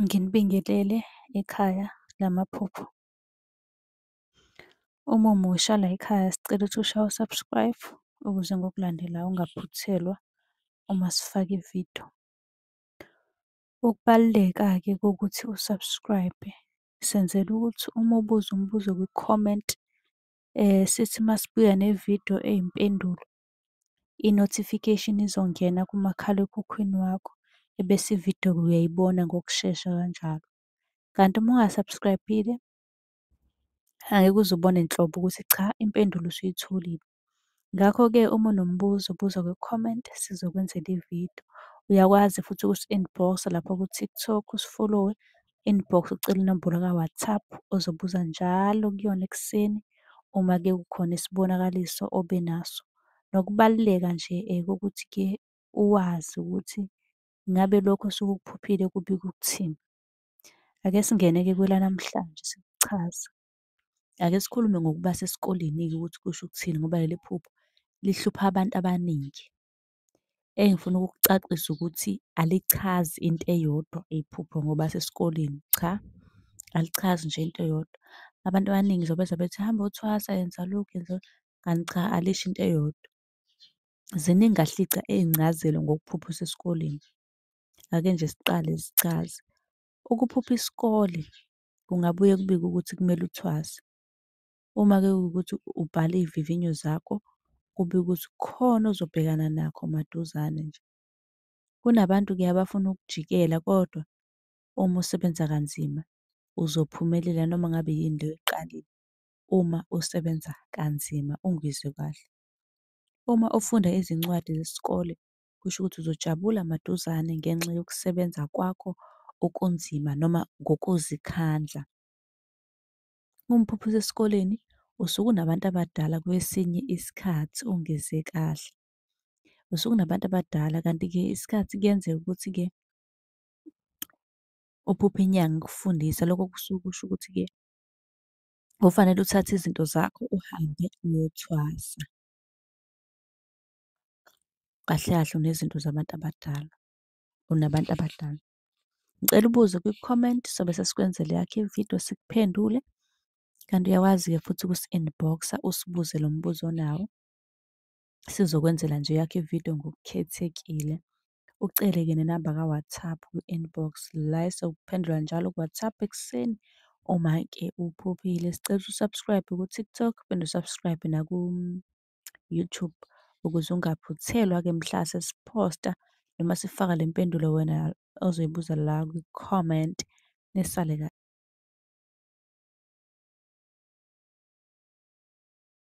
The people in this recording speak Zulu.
Nginibingelele ekhaya lamaphupho. Uma umusha la ekhaya sicela ukuthi ushaye u-subscribe ukuze ngokulandelayo ungaphuthelwa uma sifaka ividiyo. Ukubaluleka-ke kokuthi u-subscribe, senzela ukuthi uma ubuza umbuzo kwi-comment, sithi masibuya nevidiyo eyimpendulo, i-notification izongena kumakhalekhukhwini wakho, ebese ividiyo-ke uyayibona ngokushesha kanjalo. Kanti uma unga-subscribe-ile, angeke uze ubone nhlobo ukuthi cha, impendulo usuyitholile. Ngakho-ke uma unombuzo buza kwi-comment sizokwenzela ividiyo. Uyakwazi futhi ukusi-inbox-a lapha ku-TikTok, usi-follow-we, inbox ucele inombolo ka-WhatsApp ozobuza njalo kuyona ekuseni uma-ke kukhona isibonakaliso obenaso. Nokubaluleka nje kokuthi-ke uwazi ukuthi ngabe lokho osuke ukuphuphile kubika ukuthini. Ake singene-ke kwelanamhlanje sikuchaza. Ake sikhulume ngokuba sesikoleni-ke ukuthi kusho ukuthini ngoba leli phupho lihlupha abantu abaningi. Engifuna ukukucacisa ukuthi alichazi into eyodwa iphupho ngoba sesikoleni, cha, alichazi nje into eyodwa. Abantu abaningi uzobezwa bethi hamba uyothwasa, yenza lokhu, yenza lokhu, kanti cha, alisho into eyodwa. Ziningi kahle iy'ncazelo ngokuphupha usesikoleni. Ake nje siqale sichaze. Ukuphupha isikole kungabuye kubike ukuthi kumele uthwase. Uma-ke kuwukuthi ubhala iy'vivinyo zakho, kubike ukuthi kukhona ozobhekana nakho maduzane nje. Kunabantu-ke abafuna ukujikela kodwa uma usebenza kanzima uzophumelela noma ngabe yini le oyiqalile uma usebenza kanzima, ungizwe kahle. Uma ufunda izincwadi zesikole kusho ukuthi uzojabula maduzane ngenxa yokusebenza kwakho okunzima noma ngokuzikhandla. Uma uphupha usesikoleni usuke unabantu abadala kwesinye isikhathi ungezwe kahle. Usuke unabantu abadala kanti-ke isikhathi kuyenzeka ukuthi-ke uphuphe inyanga ikufundisa. Lokho kusuke kusho ukuthi-ke kufanele uthathe izinto zakho uhambe uyothwasa. Kahle kahle unezinto zabantu abadala, unabantu abadala. Ngicela ubuze kwi-comment sobe sesikwenzela eyakho ividiyo sikuphendule. Kanti uyakwazi-ke futhi ukusi-inbox-a usibuze lo mbuzo onawo. Sizokwenzela nje eyakho ividiyo ngokukhethekile. Ucele-ke nenamba ka-WhatsApp kwi-inbox la esokuphendula njalo ku-WhatsApp ekuseni uma-ke uphuphile. Sicela ukuthi u-subscribe ku-TikTok uphinde u-subscribe naku-YouTube ukuze ungaphuthelwa-ke mhla sesiphosta noma sifaka le mpendulo wena ozoyibuza la kwi-comment. Nisale kahle.